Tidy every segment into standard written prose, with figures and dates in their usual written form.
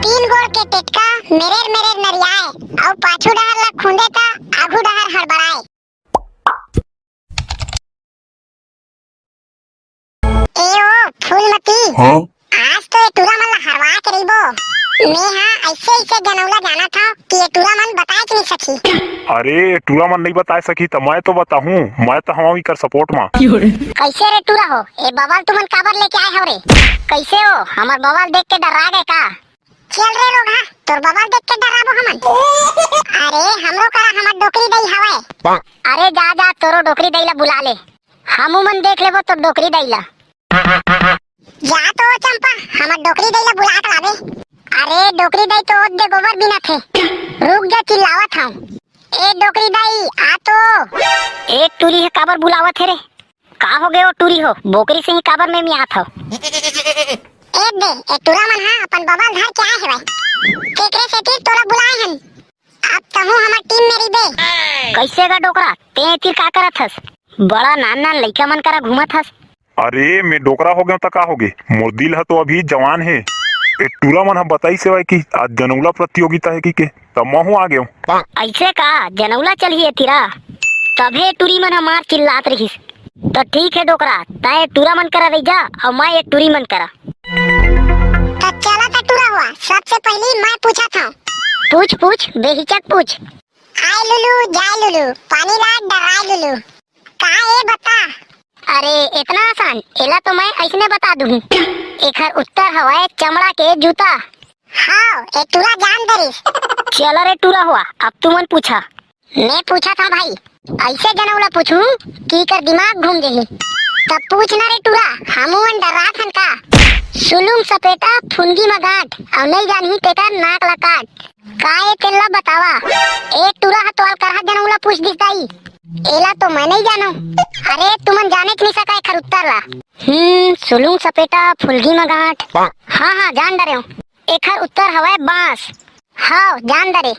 तीन गोड़ के टेटका मेरेर मेरेर नरियाए और पाछू डहर ला खुंदे ता आगू डहर हड़बड़ाए। ए ओ फूलमती, हाँ? आज तो ये टूरा मन ला हरवा के रहिबो। मैं हाँ ऐसे जनौला जाना था कि ये टूरा मन बताए कि नहीं सकी। अरे टूरा मन नहीं बता सकी तो मैं तो बताहूँ, मैं तो हवा कर सपोर्ट में। कैसे रे टूरा हो, ए बवाल तुमन काबर लेके आए हो रे? कैसे हो, हमार बवाल देख के डरा गए का? चल रे लोग, हाँ तोर बवाल देख के डराबो हमन। अरे हमरो करा हमार डोकरी दई हवे। अरे जा जा तोरो डोकरी दई ला बुला ले, हमू मन देख लेबो तो डोकरी दई ला। जा तो चंपा हमार डोकरी दई ला बुला के लाबे। अरे डोकरी दई तो ओद दे गोबर बिना थे, रुक जा चिल्लावत हूं। ए डोकरी दई आ तो। एक टूरी है काबर बुलावत है रे? का हो गए ओ टूरी हो, बोकरी से ही काबर में मियात हो। ए दे ए टूरा मन हां अपन बवाल धर के आए है भाई, केकरे से ती तोरा बुलाए हन। अब तहु हमार टीम मेरी दे। कैसे गा डोकरा ते तीर का करत हस? बड़ा नान नान लइका मन करा घूमत हस। अरे मैं डोकरा हो गया तो का हो गए, मोर दिल है तो अभी जवान है। ए टूरा मन हम बताई सेवा की आज जनौला प्रतियोगिता है की के तब मैं आ गया। ऐसे का जनौला चलिए तीरा, तभे टूरी मन हमार चिल्लात रहिस। तो ठीक है डोकरा, ताए टूरा मन करा रही जा और मैं एक टूरी मन करा। तो चला ता टूरा हुआ, सबसे पहले मैं पूछा था। पूछ पूछ बेहिचक पूछ। आए लुलु जाए लुलु पानी ला डराए लुलु, का ए बता। अरे इतना आसान, एला तो मैं ऐसने बता दूं। एकर उत्तर हवाए चमड़ा के जूता। हाँ ए टूरा जान दरिस। चला रे टूरा हुआ, अब तू मन पूछा। मैं पूछा था भाई, ऐसे जनौला पूछूं कि कर दिमाग घूम जाही। तब पूछ ना रे टूरा, हमू मन डरात हन का। सुलुम सपेटा फुनगी में गांठ और नहीं जानही तेकर नाक ला काट, का ए तेला बतावा। एक टूरा हतवाल करहा जनौला पूछ दिस दाई, एला तो मैं नहीं जानो। अरे तुमन जाने कि नहीं सका एकर उत्तर ला। सुलुम सपेटा फुलगी में गांठ, हाँ हाँ जान डरे हूँ। एकर उत्तर हवाए बांस। हाँ जान डरे।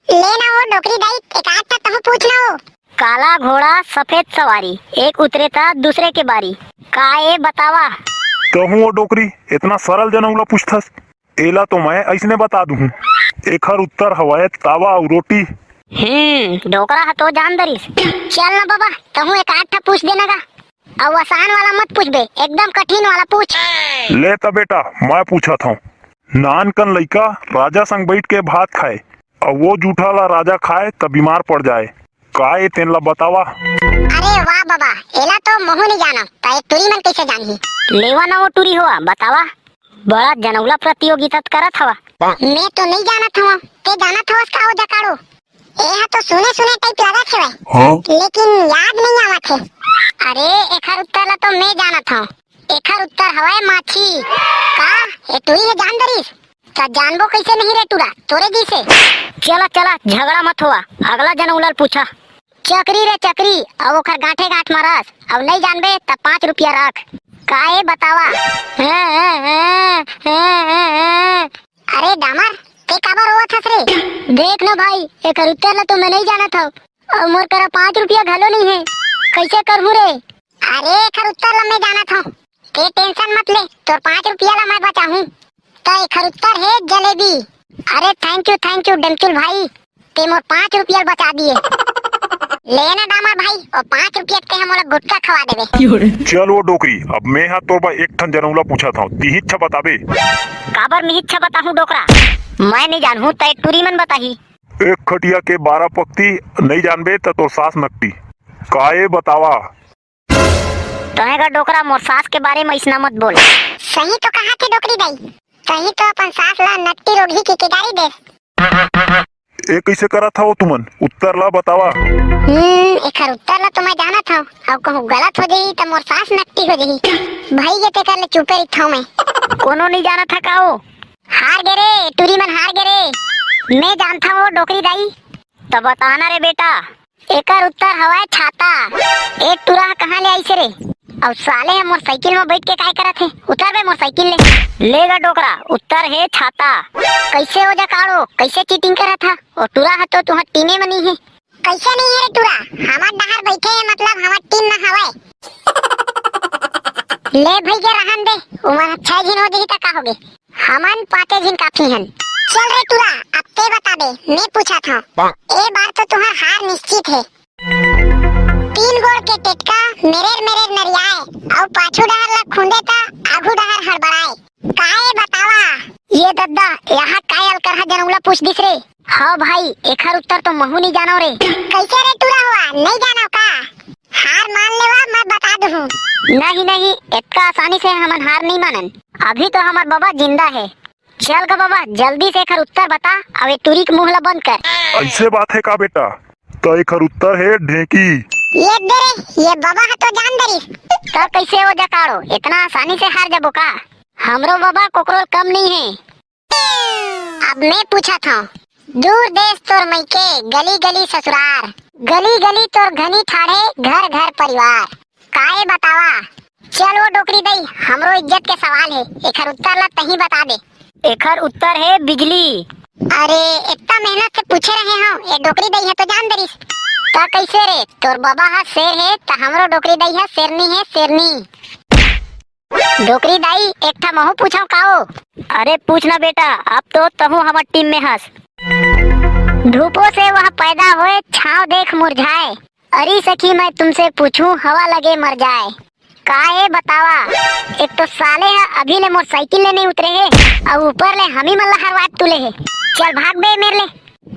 लेना वो डोकरी दाई एक आध तक तहु पूछना हो। काला घोड़ा सफेद सवारी, एक उतरे था दूसरे के बारी, का ए बतावा। तो हूँ वो डोकरी इतना सरल जनौला पूछथस, एला तो मैं ऐसने बता दूं। एकर उत्तर हवाए तावा और रोटी। डोकरा है तो जान दरिस। चल ना बाबा तहु एक आध था पूछ देना का, और आसान वाला मत पूछ बे, एकदम कठिन वाला पूछ। ले ता बेटा मैं पूछा था। नान कन लइका राजा संग बैठ के भात खाए और वो जूठा ला राजा खाए तब बीमार पड़ जाए, का ए तेन ला बतावा। अरे वाह बाबा, एला तो मोह नहीं जाना, ता एक टूरी मन कैसे जानही। लेवा ना वो टूरी हुआ बतावा, बड़ा जनौला प्रतियोगिता करत हवा। मैं तो नहीं जानत हूँ, ते जानत हवस का हो जकाड़ो। ए तो सुने सुने टाइप लगत है, हाँ? लेकिन याद नहीं आवत है। अरे एकर उत्तर ला तो मैं जानत हूँ, एकर उत्तर हवाए माछी। का ए टूरी है जान दरिस, तो जानबो कैसे नहीं रे टूरा तोरे जी से। चला चला झगड़ा मत हुआ, अगला जनौला पूछा। चक्री रे चक्री और ओकर गांठे गांठ मारस, अब नहीं जानबे तब 5 रुपया रख, का ए बतावा। अरे डामर ते काबर रोवत हस रे? देख लो भाई एकर उत्तर ला तो मैं नहीं जानत हूँ, और मोर करा 5 रुपया घलो नहीं है, कैसे करहूं रे? अरे एकर उत्तर ला मैं जानत हूँ, ते टेंशन मत ले, तोर 5 रुपया ला मैं बचाहूं। तो एकर उत्तर है जलेबी। अरे थैंक यू डमचुल भाई, ते मोर 5 रुपया बचा दिए। लेना डामर भाई और 5 रुपया ते हम गुटखा खवा देबे। चल वो डोकरी अब मैं हाथ तोड़ एक ठन जनौला पूछा था, ती इच्छा बताबे। काबर नहीं इच्छा बताहूं डोकरा, मैं नहीं जानूं तय टूरी मन बताही। एक खटिया के 12 पक्ति नहीं जानबे तो तोर सास नकटी, का ए बतावा। तोहेगा डोकरा मोर सास के बारे में इसना मत बोल। सही तो कहा थे डोकरी दाई, सही तो अपन सास ला नकटी रोढ़ी की किगारी दे। ए कैसे करा था वो तुमन, उत्तर ला बतावा। एकर उत्तर ला तो मैं जाना था, अब कहूँ गलत हो जाही तो मोर सास नकटी हो जाही। भाई ये ते कर ले चुपे रही था मैं। कोनो नहीं जाना था का वो, हार गे रे टूरी मन हार गे रे। मैं जानता हूँ डोकरी दाई, तो बताना रे बेटा। एकर उत्तर हवाए छाता। एक टूरा कहाँ ले आई से रे, और साले है मोर साइकिल में बैठ के काय करत है, उतर बे मोर साइकिल ले। लेगा डोकरा उत्तर है छाता। कैसे हो जा काड़ो, कैसे चीटिंग करा था, और टूरा है तो तुहार टीमे में नहीं है। कैसे नहीं है रे टूरा, हमार डहार बैठे है मतलब हमार टीम में हवाए। ले भैया रहन दे, उमर 6 दिन हो जही तक का होगे। हमन पाते जिन काफी हन। चल रे टूरा, अब ते बता दे, मैं पूछा था। ए बार तो तुम्हार हार निश्चित है। 3 गोड़ के टेटका मेरे नरियाए और पाछू डहर ला खुंदे ता आगू डहर हड़बड़ाए। काहे बतावा? ये दद्दा यहाँ काय अलकर जनौला पूछ दिस रे। हाँ भाई, एकर उत्तर तो महू नहीं जानो रे। कैसे रे टूरा हुआ, नहीं जानो का? हार मान लेवा, मैं बता दूँ। नहीं, इतना आसानी से हमन हार नहीं मानन। अभी तो हमार बाबा जिंदा है। चल गा बाबा, जल्दी से एकर उत्तर बता, अब ये तुरी के मुंह ला बंद कर। ऐसे बात है का बेटा? तो एकर उत्तर है ढेकी। ये दे रे, ये बाबा है तो जान दरी। तो कैसे हो जकाड़ो, इतना आसानी से हार जाबो का? हमरो बाबा कोकरो कम नहीं है। अब मैं पूछा था, दूर देश तोर मैके गली गली ससुरार, गली गली तोर घनी ठाड़े घर घर परिवार। काहे बतावा? चल वो डोकरी दई, हमरो इज्जत के सवाल है, एकर उत्तर ला तही बता दे। एकर उत्तर है बिजली। अरे इतना मेहनत से पूछे रहे हो, ये डोकरी दई है तो जान दरिस। ता कैसे रे, तोर बाबा हा शेर है तो हमरो डोकरी दई है शेरनी है शेरनी। डोकरी दाई एक था महू पूछो काओ? अरे पूछना बेटा, अब तो तहु हमार टीम में हंस। धूपों से वह पैदा हुए, छाँव देख मुरझाए। अरे सखी मैं तुमसे पूछूं, हवा लगे मर जाए। काहे बतावा? एक तो साले है अभी ले मोटरसाइकिल ले नहीं उतरे है, और ऊपर ले हम ही मल्ला हरवात तुले है। चल भाग बे मेरे ले।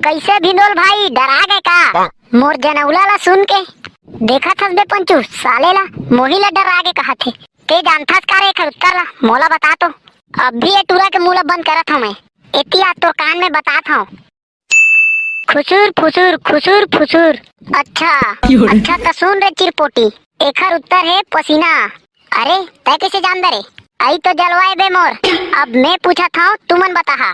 कैसे भिंडोल भाई, डरा गए का? मोर जनौला ला सुन के देखा थस बे पंचू, साले ला मोही ला डरा के कहा थे। ते जानथस का रे उत्तर ला मोला बता तो। अब भी ये टूरा के मुंह बंद करत हूँ मैं, इतिया तो कान में बताता हूँ। खुसुर फुसुर खुसुर फुसुर। अच्छा तो सुन रे चिरपोटी, एकर उत्तर है पसीना। अरे तय कैसे जान दे रे? आई तो जलवाए बे मोर। अब मैं पूछा था, तुमन बता।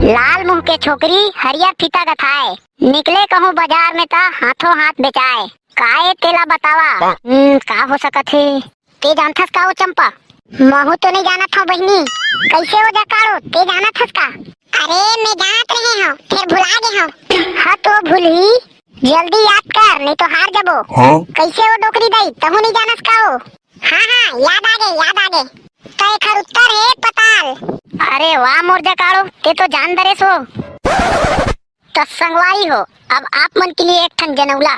लाल मुंह के छोकरी हरियर फीता गथाए, निकले कहूँ बाजार में ता हाथों हाथ बेचाए। काहे तेला बतावा? का हो सकत है? ते जानथस का वो चंपा? महू तो नहीं जाना था बहनी। कैसे हो जकाड़ो, ते जाना थस का? अरे मैं जानत रहे हो, फिर भुला गए हो। हाँ तो भूल ही, जल्दी याद कर नहीं तो हार जाबो। कैसे हो डोकरी दई, तहु नहीं जानस का हो? हाँ याद आ गए। तो एकर उत्तर है पताल। अरे वाह मोर जकाड़ो, ते तो जान दरे सो। तो संगवारी हो, अब आप मन के लिए एक ठन जनौला।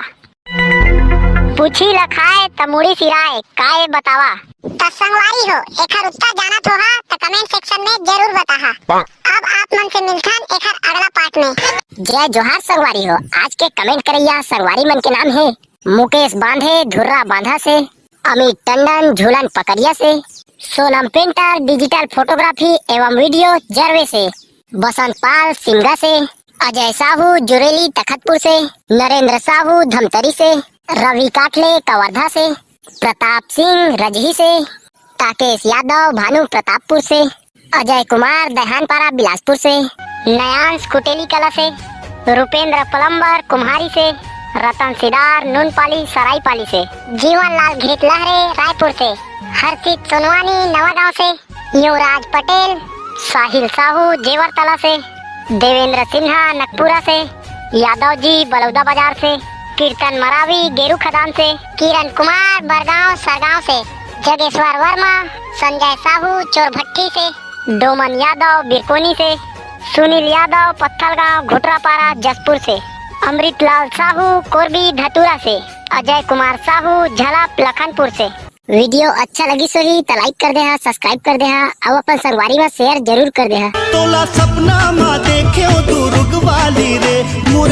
पूछी लखाए तमुड़ी सिराए, काहे बतावा? तो संगवारी हो, एकर उत्तर जाना तो हा तो कमेंट सेक्शन में जरूर बताहा। अब आप मन से मिलथन एकर अगला पार्ट में। जय जोहार संगवारी हो। आज के कमेंट करैया संगवारी मन के नाम है मुकेश बांधे धुर्रा बांधा से, अमित टंडन झूलन पकड़िया से, सोनम पेंटर डिजिटल फोटोग्राफी एवं वीडियो जरवे से, बसंत पाल सिंगा से, अजय साहू जुरेली तखतपुर से, नरेंद्र साहू धमतरी से, रवि काठले कवर्धा से, प्रताप सिंह रजही से, ताकेश यादव भानु प्रतापपुर से, अजय कुमार दहानपारा बिलासपुर से, नयांश कुटेली कला से, रुपेंद्र पलम्बर कुम्हारी से, रतन सिदार नूनपाली सरायपाली से, जीवन लाल घिट लहरे रायपुर से, हर्षित सोनवानी नवागांव से, युवराज पटेल साहिल साहू जेवरतला से, देवेंद्र सिन्हा नकपुरा से, यादव जी बलौदा बाजार से, कीर्तन मरावी गेरू खदान से, किरण कुमार बरगांव सरगांव से, जगेश्वर वर्मा संजय साहू चोरभट्टी से, डोमन यादव बिरकोनी से, सुनील यादव पत्थलगांव घुटरापारा जसपुर से, अमृतलाल साहू कोरबी धतूरा से, अजय कुमार साहू झलाप लखनपुर से। वीडियो अच्छा लगी सो ही तो लाइक कर दे, सब्सक्राइब कर दे और अपन संगवारी में शेयर जरूर कर दे। तोला सपना मा देखे तू रुगवाली रे मुर